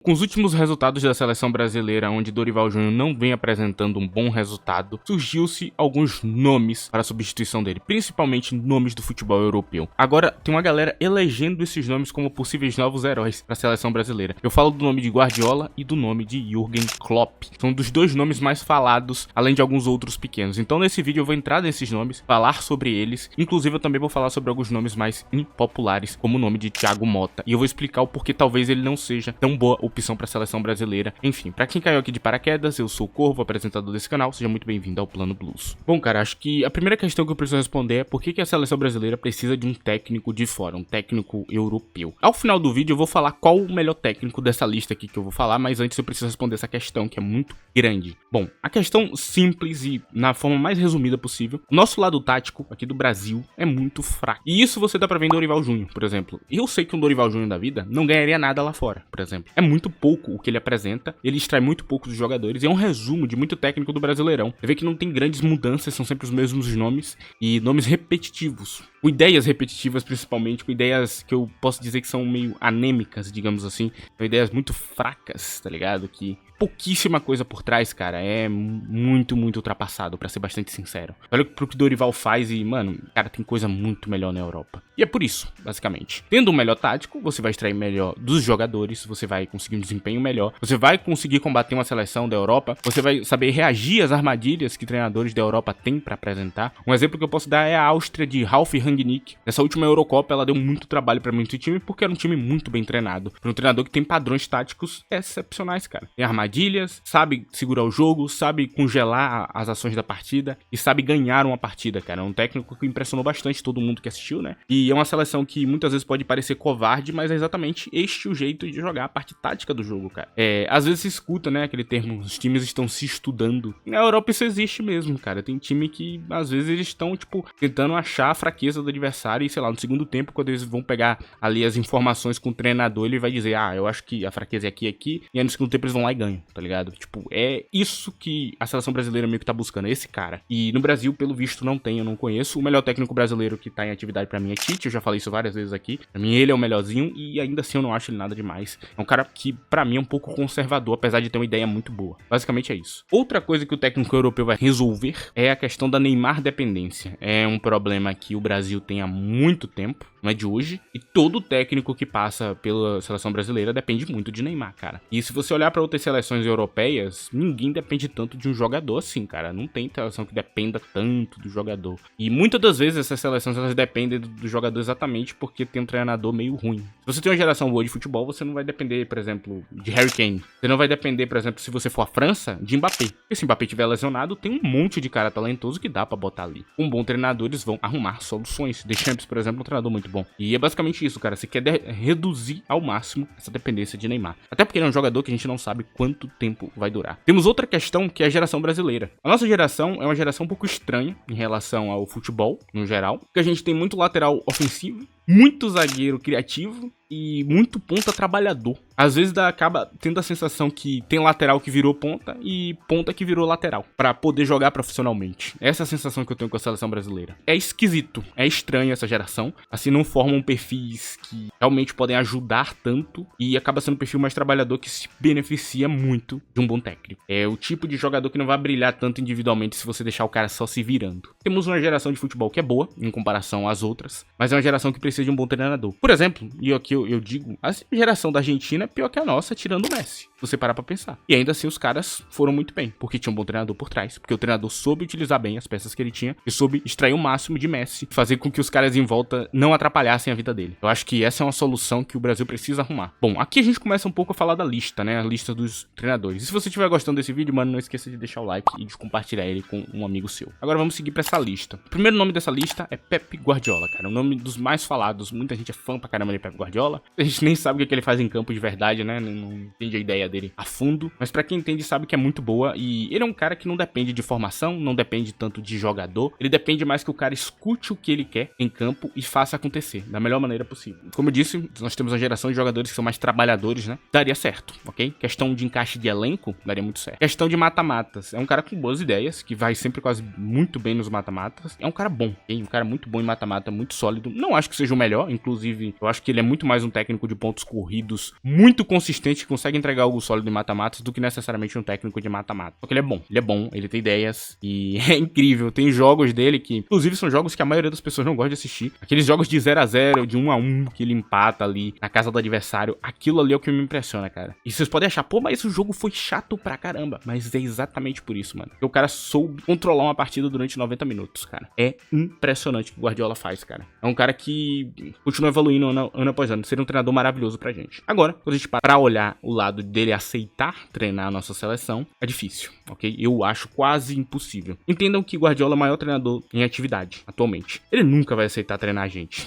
Com os últimos resultados da seleção brasileira, onde Dorival Júnior não vem apresentando um bom resultado, surgiu-se alguns nomes para a substituição dele, principalmente nomes do futebol europeu. Agora, tem uma galera elegendo esses nomes como possíveis novos heróis para a seleção brasileira. Eu falo do nome de Guardiola e do nome de Jürgen Klopp. São dos dois nomes mais falados, além de alguns outros pequenos. Então, nesse vídeo eu vou entrar nesses nomes, falar sobre eles. Inclusive, eu também vou falar sobre alguns nomes mais impopulares, como o nome de Thiago Motta. E eu vou explicar o porquê talvez ele não seja tão boa opção para a seleção brasileira. Enfim, para quem caiu aqui de paraquedas, eu sou o Corvo, apresentador desse canal, seja muito bem-vindo ao Plano Blues. Bom, cara, acho que a primeira questão que eu preciso responder é por que a seleção brasileira precisa de um técnico de fora, um técnico europeu. Ao final do vídeo eu vou falar qual o melhor técnico dessa lista aqui que eu vou falar, mas antes eu preciso responder essa questão que é muito grande. Bom, a questão simples e na forma mais resumida possível, o nosso lado tático aqui do Brasil é muito fraco. E isso você dá pra ver em Dorival Júnior, por exemplo. Eu sei que um Dorival Júnior da vida não ganharia nada lá fora, por exemplo. É muito pouco o que ele apresenta, ele extrai muito pouco dos jogadores, e é um resumo de muito técnico do Brasileirão. Você vê que não tem grandes mudanças, são sempre os mesmos nomes, e nomes repetitivos. Com ideias repetitivas, principalmente, com ideias que eu posso dizer que são meio anêmicas, digamos assim. São ideias muito fracas, tá ligado? Que pouquíssima coisa por trás, cara, é muito ultrapassado, pra ser bastante sincero. Olha pro que Dorival faz e, mano, cara, tem coisa muito melhor na Europa. E é por isso, basicamente. Tendo um melhor tático, você vai extrair melhor dos jogadores, você vai conseguir um desempenho melhor, você vai conseguir combater uma seleção da Europa, você vai saber reagir às armadilhas que treinadores da Europa têm pra apresentar. Um exemplo que eu posso dar é a Áustria de Ralf Rangnick. Nessa última Eurocopa, ela deu muito trabalho pra muito time, porque era um time muito bem treinado. Pra um treinador que tem padrões táticos excepcionais, cara. Tem armadilhas, sabe segurar o jogo, sabe congelar as ações da partida e sabe ganhar uma partida, cara. É um técnico que impressionou bastante todo mundo que assistiu, né? E é uma seleção que muitas vezes pode parecer covarde, mas é exatamente este o jeito de jogar a parte tática do jogo, cara. Às vezes se escuta, né, aquele termo, os times estão se estudando. Na Europa isso existe mesmo, cara. Tem time que, às vezes, eles estão, tipo, tentando achar a fraqueza do adversário e, sei lá, no segundo tempo, quando eles vão pegar ali as informações com o treinador, ele vai dizer, eu acho que a fraqueza é aqui, e aí no segundo tempo eles vão lá e ganham, tá ligado? Tipo, é isso que a seleção brasileira meio que tá buscando, esse cara. E no Brasil, pelo visto, não tem, eu não conheço. O melhor técnico brasileiro que tá em atividade pra mim é Tite, eu já falei isso várias vezes aqui. Pra mim ele é o melhorzinho e ainda assim eu não acho ele nada demais. É um cara que pra mim é um pouco conservador, apesar de ter uma ideia muito boa. Basicamente é isso. Outra coisa que o técnico europeu vai resolver é a questão da Neymar dependência. É um problema que o Brasil tem há muito tempo, não é de hoje, e todo técnico que passa pela seleção brasileira depende muito de Neymar, cara. E se você olhar pra outras seleções europeias, ninguém depende tanto de um jogador assim, cara. Não tem seleção que dependa tanto do jogador. E muitas das vezes essas seleções elas dependem do jogador exatamente porque tem um treinador meio ruim. Se você tem uma geração boa de futebol, você não vai depender, por exemplo, de Harry Kane. Você não vai depender, por exemplo, se você for a França, de Mbappé. Porque se Mbappé estiver lesionado, tem um monte de cara talentoso que dá pra botar ali. Com um bom treinador, eles vão arrumar soluções. Deschamps, por exemplo, é um treinador muito bom. E é basicamente isso, cara. Você quer reduzir ao máximo essa dependência de Neymar. Até porque ele é um jogador que a gente não sabe quanto tempo vai durar. Temos outra questão que é a geração brasileira. A nossa geração é uma geração um pouco estranha em relação ao futebol, no geral. Porque a gente tem muito lateral ofensivo, muito zagueiro criativo e muito ponta trabalhador. Às vezes acaba tendo a sensação que tem lateral que virou ponta e ponta que virou lateral, pra poder jogar profissionalmente. Essa é a sensação que eu tenho com a seleção brasileira. É esquisito, é estranho essa geração. Assim, não formam perfis que realmente podem ajudar tanto e acaba sendo um perfil mais trabalhador que se beneficia muito de um bom técnico. É o tipo de jogador que não vai brilhar tanto individualmente se você deixar o cara só se virando. Temos uma geração de futebol que é boa em comparação às outras, mas é uma geração que precisa de um bom treinador. Por exemplo, e aqui eu digo, a geração da Argentina é pior que a nossa, tirando o Messi. Você parar pra pensar. E ainda assim os caras foram muito bem, porque tinha um bom treinador por trás, porque o treinador soube utilizar bem as peças que ele tinha e soube extrair o máximo de Messi, fazer com que os caras em volta não atrapalhassem a vida dele. Eu acho que essa é uma solução que o Brasil precisa arrumar. Bom, aqui a gente começa um pouco a falar da lista, né? A lista dos treinadores. E se você estiver gostando desse vídeo, mano, não esqueça de deixar o like e de compartilhar ele com um amigo seu. Agora vamos seguir pra essa lista. O primeiro nome dessa lista é Pep Guardiola, cara. O nome dos mais falados. Muita gente é fã pra caramba de Pep Guardiola. A gente nem sabe o que ele faz em campo de verdade, né? Não entende a ideia dele a fundo. Mas pra quem entende, sabe que é muito boa. E ele é um cara que não depende de formação, não depende tanto de jogador. Ele depende mais que o cara escute o que ele quer em campo e faça acontecer da melhor maneira possível. Como eu disse, nós temos uma geração de jogadores que são mais trabalhadores, né? Daria certo, ok? Questão de encaixe de elenco, daria muito certo. Questão de mata-matas. É um cara com boas ideias, que vai sempre quase muito bem nos mata-matas. É um cara bom, ok? Um cara muito bom em mata-mata, muito sólido. Não acho que seja seja o melhor, inclusive eu acho que ele é muito mais um técnico de pontos corridos, muito consistente, que consegue entregar algo sólido em mata-matas do que necessariamente um técnico de mata-mata. Só que ele é bom, ele tem ideias e é incrível. Tem jogos dele que, inclusive, são jogos que a maioria das pessoas não gosta de assistir. Aqueles jogos de 0-0, de 1-1, que ele empata ali na casa do adversário, aquilo ali é o que me impressiona, cara. E vocês podem achar, pô, mas o jogo foi chato pra caramba. Mas é exatamente por isso, mano. Porque o cara soube controlar uma partida durante 90 minutos, cara. É impressionante o que o Guardiola faz, cara. É um cara que continua evoluindo ano após ano. Seria um treinador maravilhoso pra gente. Agora, quando a gente para pra olhar o lado dele aceitar treinar a nossa seleção, é difícil, ok? Eu acho quase impossível. Entendam que Guardiola é o maior treinador em atividade, atualmente. Ele nunca vai aceitar treinar a gente.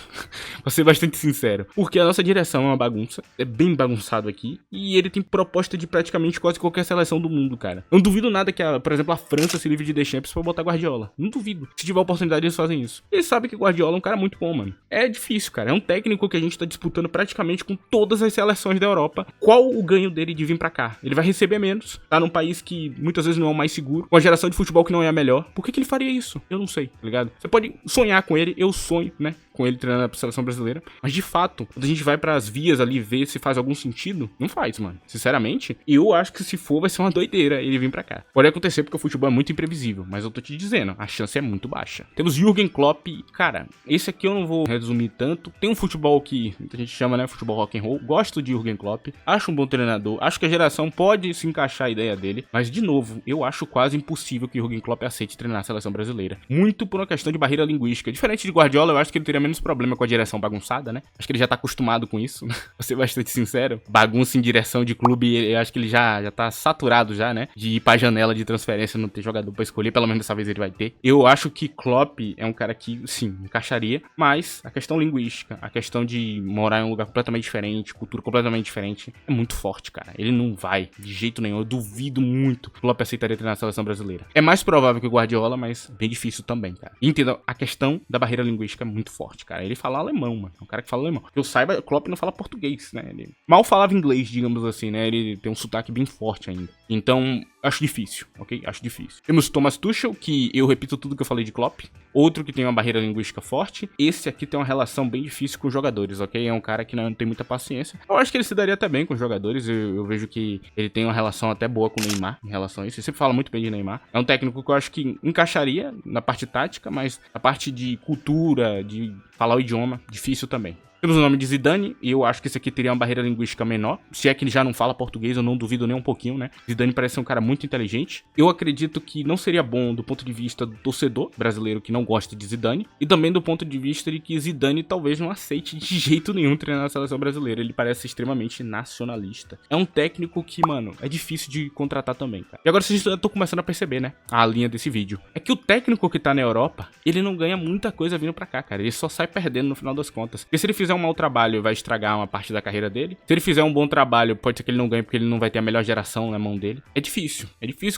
Vou ser bastante sincero. Porque a nossa direção é uma bagunça. É bem bagunçado aqui. E ele tem proposta de praticamente quase qualquer seleção do mundo, cara. Não duvido nada que, por exemplo, a França se livre de Deschamps pra botar Guardiola. Não duvido. Se tiver oportunidade, eles fazem isso. Eles sabem que Guardiola é um cara muito bom, mano. É difícil, cara. É um técnico que a gente tá disputando praticamente com todas as seleções da Europa. Qual o ganho dele de vir pra cá? Ele vai receber menos. Tá num país que muitas vezes não é o mais seguro. Com a geração de futebol que não é a melhor. Por que ele faria isso? Eu não sei, tá ligado? Você pode sonhar com ele. Eu sonho, né? Com ele treinando a seleção brasileira. Mas de fato, quando a gente vai pras vias ali ver se faz algum sentido, não faz, mano. Sinceramente, eu acho que se for, vai ser uma doideira ele vir pra cá. Pode acontecer porque o futebol é muito imprevisível, mas eu tô te dizendo, a chance é muito baixa. Temos Jürgen Klopp, cara, esse aqui eu não vou resumir tanto. Tem um futebol que muita gente chama, né, futebol rock and roll. Gosto de Jürgen Klopp, acho um bom treinador, acho que a geração pode se encaixar a ideia dele, mas de novo, eu acho quase impossível que Jürgen Klopp aceite treinar a seleção brasileira. Muito por uma questão de barreira linguística. Diferente de Guardiola, eu acho que ele teria menos problema com a direção bagunçada, né? Acho que ele já tá acostumado com isso, né? Vou ser bastante sincero. Bagunça em direção de clube, eu acho que ele já tá saturado já, né? De ir pra janela de transferência, não ter jogador pra escolher, pelo menos dessa vez ele vai ter. Eu acho que Klopp é um cara que, sim, encaixaria, mas a questão linguística, a questão de morar em um lugar completamente diferente, cultura completamente diferente, é muito forte, cara. Ele não vai, de jeito nenhum. Eu duvido muito que o Klopp aceitaria treinar a seleção brasileira. É mais provável que o Guardiola, mas bem difícil também, cara. E entenda, a questão da barreira linguística é muito forte, cara. Ele fala alemão, mano. É um cara que fala alemão. Que eu saiba, o Klopp não fala português, né? Ele mal falava inglês, digamos assim, né? Ele tem um sotaque bem forte ainda. Então, acho difícil, ok? Acho difícil. Temos Thomas Tuchel, que eu repito tudo que eu falei de Klopp. Outro que tem uma barreira linguística forte. Esse aqui tem uma relação bem difícil com os jogadores, ok? É um cara que não tem muita paciência. Eu acho que ele se daria até bem com os jogadores. Eu vejo que ele tem uma relação até boa com o Neymar em relação a isso. Ele sempre fala muito bem de Neymar. É um técnico que eu acho que encaixaria na parte tática, mas a parte de cultura, de falar o idioma, difícil também. Temos o nome de Zidane, e eu acho que esse aqui teria uma barreira linguística menor. Se é que ele já não fala português, eu não duvido nem um pouquinho, né? Zidane parece ser um cara muito inteligente. Eu acredito que não seria bom do ponto de vista do torcedor brasileiro que não gosta de Zidane, e também do ponto de vista de que Zidane talvez não aceite de jeito nenhum treinar a seleção brasileira. Ele parece extremamente nacionalista. É um técnico que, mano, é difícil de contratar também, cara. E agora vocês estão começando a perceber, né? A linha desse vídeo. É que o técnico que tá na Europa, ele não ganha muita coisa vindo pra cá, cara. Ele só sai perdendo no final das contas. Porque se ele fizer um mau trabalho, vai estragar uma parte da carreira dele. Se ele fizer um bom trabalho, pode ser que ele não ganhe porque ele não vai ter a melhor geração na mão dele. É difícil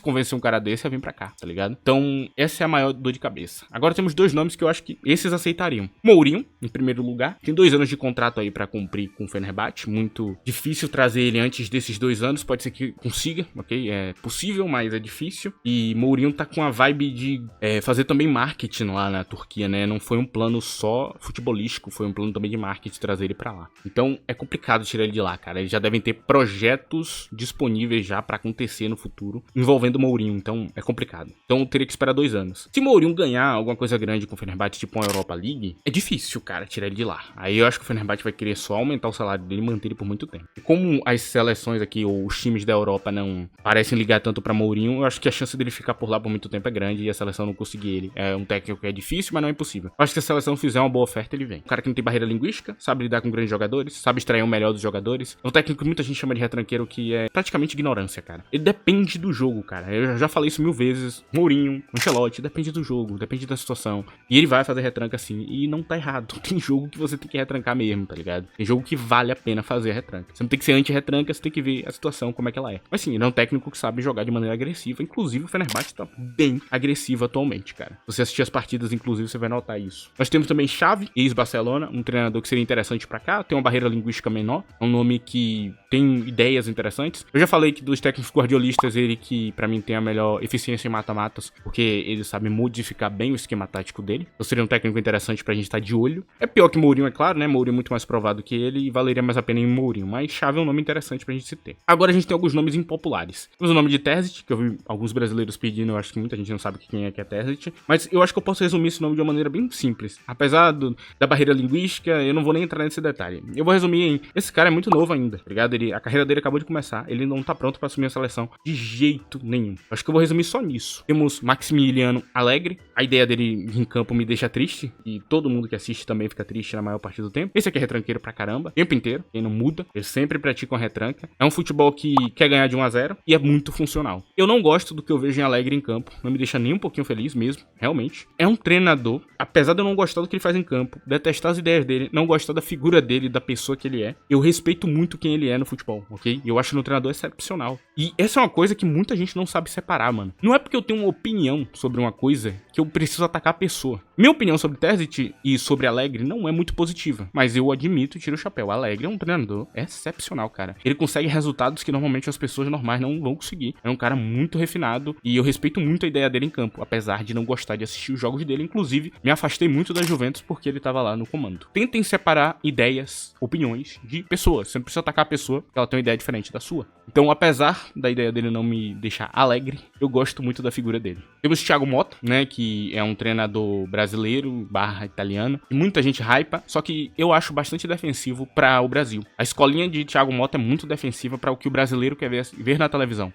convencer um cara desse a vir pra cá, tá ligado? Então, essa é a maior dor de cabeça. Agora temos dois nomes que eu acho que esses aceitariam. Mourinho, em primeiro lugar. Tem 2 anos de contrato aí pra cumprir com o Fenerbahçe. Muito difícil trazer ele antes desses 2 anos. Pode ser que consiga, ok? É possível, mas é difícil. E Mourinho tá com a vibe de fazer também marketing lá na Turquia, né? Não foi um plano só futebolístico, foi um plano também de marketing trazer ele pra lá. Então é complicado tirar ele de lá, cara. Eles já devem ter projetos disponíveis já pra acontecer no futuro envolvendo o Mourinho, então é complicado. Então eu teria que esperar 2 anos. Se o Mourinho ganhar alguma coisa grande com o Fenerbahçe, tipo uma Europa League, é difícil, cara, tirar ele de lá. Aí eu acho que o Fenerbahçe vai querer só aumentar o salário dele e manter ele por muito tempo. E como as seleções aqui, ou os times da Europa não parecem ligar tanto pra Mourinho, eu acho que a chance dele ficar por lá por muito tempo é grande e a seleção não conseguir ele. É um técnico que é difícil, mas não é impossível. Eu acho que se a seleção fizer uma boa oferta, ele vem. Um cara que não tem barreira linguística, sabe lidar com grandes jogadores, sabe extrair o melhor dos jogadores. É um técnico que muita gente chama de retranqueiro, que é praticamente ignorância, cara. Ele depende do jogo, cara. Eu já falei isso 1000 vezes. Mourinho, Ancelotti, depende do jogo, depende da situação. E ele vai fazer retranca assim. E não tá errado. Tem jogo que você tem que retrancar mesmo, tá ligado? Tem jogo que vale a pena fazer a retranca. Você não tem que ser anti-retranca, você tem que ver a situação, como é que ela é. Mas sim, ele é um técnico que sabe jogar de maneira agressiva. Inclusive, o Fenerbahçe tá bem agressivo atualmente, cara. Se você assistir as partidas, inclusive, você vai notar isso. Nós temos também Xavi, ex-Barcelona, um treinador que seria interessante pra cá, tem uma barreira linguística menor, é um nome que tem ideias interessantes. Eu já falei que dos técnicos guardiolistas, ele que pra mim tem a melhor eficiência em mata-matas, porque ele sabe modificar bem o esquema tático dele. Então seria um técnico interessante pra gente estar de olho. É pior que Mourinho, é claro, né? Mourinho é muito mais provado que ele e valeria mais a pena em Mourinho, mas Xavi é um nome interessante pra gente se ter. Agora a gente tem alguns nomes impopulares. Temos o nome de Terzic, que eu vi alguns brasileiros pedindo, eu acho que muita gente não sabe quem é que é Terzic, mas eu acho que eu posso resumir esse nome de uma maneira bem simples. Apesar da barreira linguística, eu não vou nem entrar nesse detalhe. Eu vou resumir em, esse cara é muito novo ainda, tá ligado? A carreira dele acabou de começar, ele não tá pronto pra assumir a seleção de jeito nenhum. Acho que eu vou resumir só nisso. Temos Maximiliano Allegri, a ideia dele em campo me deixa triste, e todo mundo que assiste também fica triste na maior parte do tempo. Esse aqui é retranqueiro pra caramba, o tempo inteiro, ele não muda, ele sempre pratica uma retranca. É um futebol que quer ganhar de 1 a 0 e é muito funcional. Eu não gosto do que eu vejo em Allegri em campo, não me deixa nem um pouquinho feliz mesmo, realmente. É um treinador, apesar de eu não gostar do que ele faz em campo, detestar as ideias dele, não gostar da figura dele, da pessoa que ele é, eu respeito muito quem ele é no futebol, ok? Eu acho ele um treinador excepcional. E essa é uma coisa que muita gente não sabe separar, mano. Não é porque eu tenho uma opinião sobre uma coisa que eu preciso atacar a pessoa. Minha opinião sobre Terzic e sobre Allegri não é muito positiva, mas eu admito e tiro o chapéu. Allegri é um treinador excepcional, cara. Ele consegue resultados que normalmente as pessoas normais não vão conseguir. É um cara muito refinado e eu respeito muito a ideia dele em campo, apesar de não gostar de assistir os jogos dele. Inclusive, me afastei muito da Juventus porque ele tava lá no comando. Tentem separar ideias, opiniões de pessoas. Você não precisa atacar a pessoa porque ela tem uma ideia diferente da sua. Então, apesar da ideia dele não me deixar alegre, eu gosto muito da figura dele. Temos Thiago Motta, né, que é um treinador brasileiro / italiano, e muita gente hypa, só que eu acho bastante defensivo para o Brasil. A escolinha de Thiago Motta é muito defensiva para o que o brasileiro quer ver na televisão.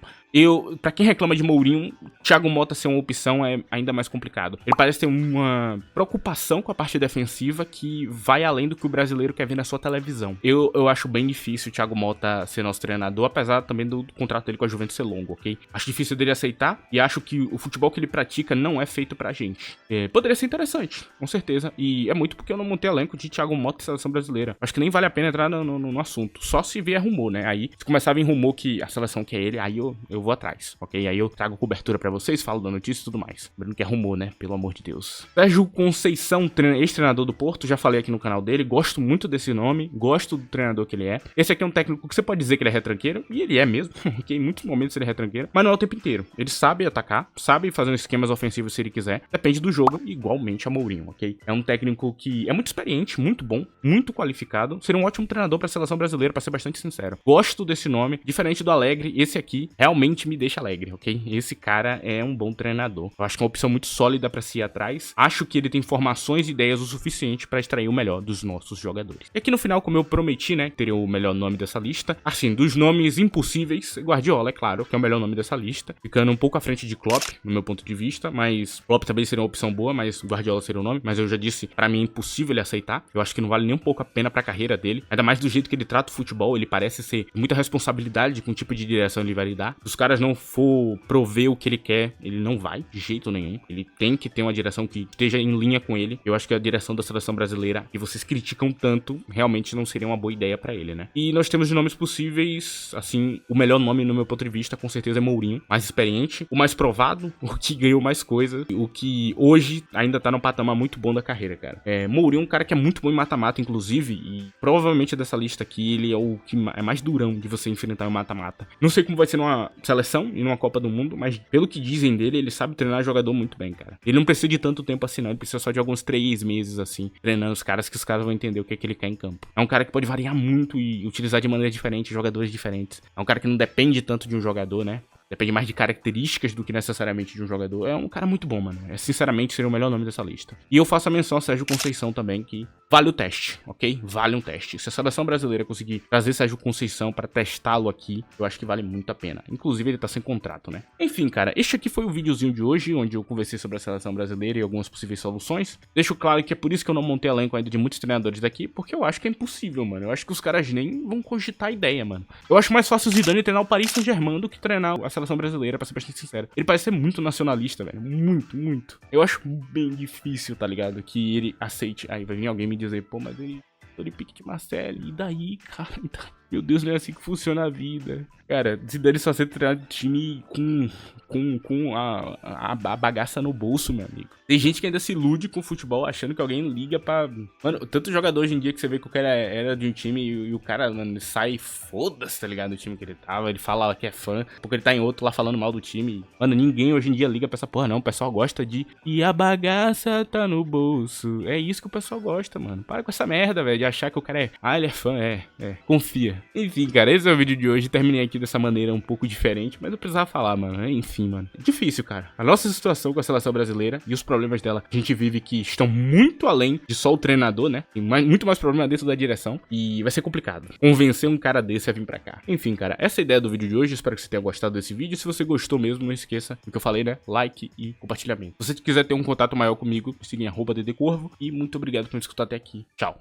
Pra quem reclama de Mourinho, Thiago Motta ser uma opção é ainda mais complicado. Ele parece ter uma preocupação com a parte defensiva que vai além do que o brasileiro quer ver na sua televisão. Eu acho bem difícil o Thiago Motta ser nosso treinador, apesar também do contrato dele com a Juventus ser longo, ok? Acho difícil dele aceitar e acho que o futebol que ele pratica não é feito pra gente. Poderia ser interessante, com certeza, e é muito porque eu não montei elenco de Thiago Motta e seleção brasileira. Acho que nem vale a pena entrar no assunto, só se vier rumor, né? Aí, se começar a vir rumor que a seleção quer ele, aí eu vou atrás, ok? Aí eu trago cobertura pra vocês, falo da notícia e tudo mais. Lembrando que é rumor, né? Pelo amor de Deus. Sérgio Conceição, ex-treinador do Porto, já falei aqui no canal dele, gosto muito desse nome, gosto do treinador que ele é. Esse aqui é um técnico que você pode dizer que ele é retranqueiro, e ele é mesmo, ok? Em muitos momentos ele é retranqueiro, mas não é o tempo inteiro. Ele sabe atacar, sabe fazer esquemas ofensivos se ele quiser, depende do jogo, igualmente a Mourinho, ok? É um técnico que é muito experiente, muito bom, muito qualificado, seria um ótimo treinador pra seleção brasileira, pra ser bastante sincero. Gosto desse nome, diferente do Allegri, esse aqui realmente me deixa alegre, ok? Esse cara é um bom treinador. Eu acho que é uma opção muito sólida pra se ir atrás. Acho que ele tem formações e ideias o suficiente pra extrair o melhor dos nossos jogadores. E aqui no final, como eu prometi, né, teria o melhor nome dessa lista. Assim, dos nomes impossíveis, Guardiola, é claro, que é o melhor nome dessa lista. Ficando um pouco à frente de Klopp, no meu ponto de vista, mas Klopp também seria uma opção boa, mas Guardiola seria o nome. Mas eu já disse, pra mim é impossível ele aceitar. Eu acho que não vale nem um pouco a pena pra carreira dele. Ainda mais do jeito que ele trata o futebol, ele parece ser muita responsabilidade com o tipo de direção ele vai lidar. Se os caras não for prover o que ele quer, ele não vai, de jeito nenhum. Ele tem que ter uma direção que esteja em linha com ele. Eu acho que a direção da seleção brasileira, que vocês criticam tanto, realmente não seria uma boa ideia pra ele, né? E nós temos de nomes possíveis, assim, o melhor nome no meu ponto de vista, com certeza é Mourinho. Mais experiente, o mais provado, o que ganhou mais coisas, o que hoje ainda tá num patamar muito bom da carreira, cara. Mourinho é um cara que é muito bom em mata-mata, inclusive, e provavelmente dessa lista aqui, ele é o que é mais durão de você enfrentar em mata-mata. Não sei como vai ser numa seleção e numa Copa do Mundo, mas pelo que dizem dele, ele sabe treinar jogador muito bem, cara. Ele não precisa de tanto tempo assim, não. Ele precisa só de alguns 3 meses, assim, treinando os caras, que os caras vão entender o que é que ele quer em campo. É um cara que pode variar muito e utilizar de maneira diferente jogadores diferentes. É um cara que não depende tanto de um jogador, né? Depende mais de características do que necessariamente de um jogador. É um cara muito bom, mano. Sinceramente, seria o melhor nome dessa lista. E eu faço a menção a Sérgio Conceição também, que vale o teste, ok? Vale um teste. Se a seleção brasileira conseguir trazer Sérgio Conceição pra testá-lo aqui, eu acho que vale muito a pena. Inclusive, ele tá sem contrato, né? Enfim, cara, este aqui foi o videozinho de hoje, onde eu conversei sobre a seleção brasileira e algumas possíveis soluções. Deixo claro que é por isso que eu não montei elenco ainda de muitos treinadores daqui, porque eu acho que é impossível, mano. Eu acho que os caras nem vão cogitar a ideia, mano. Eu acho mais fácil o Zidane treinar o Paris Saint-Germain do que treinar a seleção brasileira, pra ser bastante sincero. Ele parece ser muito nacionalista, velho. Muito, muito. Eu acho bem difícil, tá ligado? Que ele aceite. Aí vai vir alguém me dizer, pô, mas ele Olympique de Marseille, e daí, cara? Meu Deus, não é assim que funciona a vida. Cara, Zidane só ser treinado de time com a bagaça no bolso, meu amigo. Tem gente que ainda se ilude com o futebol achando que alguém liga pra... Mano, tanto jogador hoje em dia que você vê que o cara era de um time e o cara, mano, sai foda-se, tá ligado? Do time que ele tava. Ele fala que é fã, porque ele tá em outro lá falando mal do time. Mano, ninguém hoje em dia liga pra essa porra, não. O pessoal gosta de... E a bagaça tá no bolso. É isso que o pessoal gosta, mano. Para com essa merda, velho, de achar que o cara é... Ah, ele é fã, confia. Enfim, cara, esse é o vídeo de hoje. Terminei aqui dessa maneira um pouco diferente, mas eu precisava falar, mano. Enfim, mano. É difícil, cara. A nossa situação com a seleção brasileira e os problemas dela que a gente vive que estão muito além de só o treinador, né? Tem muito mais problema dentro da direção e vai ser complicado convencer um cara desse a vir pra cá. Enfim, cara, essa é a ideia do vídeo de hoje. Espero que você tenha gostado desse vídeo. Se você gostou mesmo, não esqueça do que eu falei, né? Like e compartilhamento. Se você quiser ter um contato maior comigo, me siga em @ddcorvo e muito obrigado por me escutar até aqui. Tchau.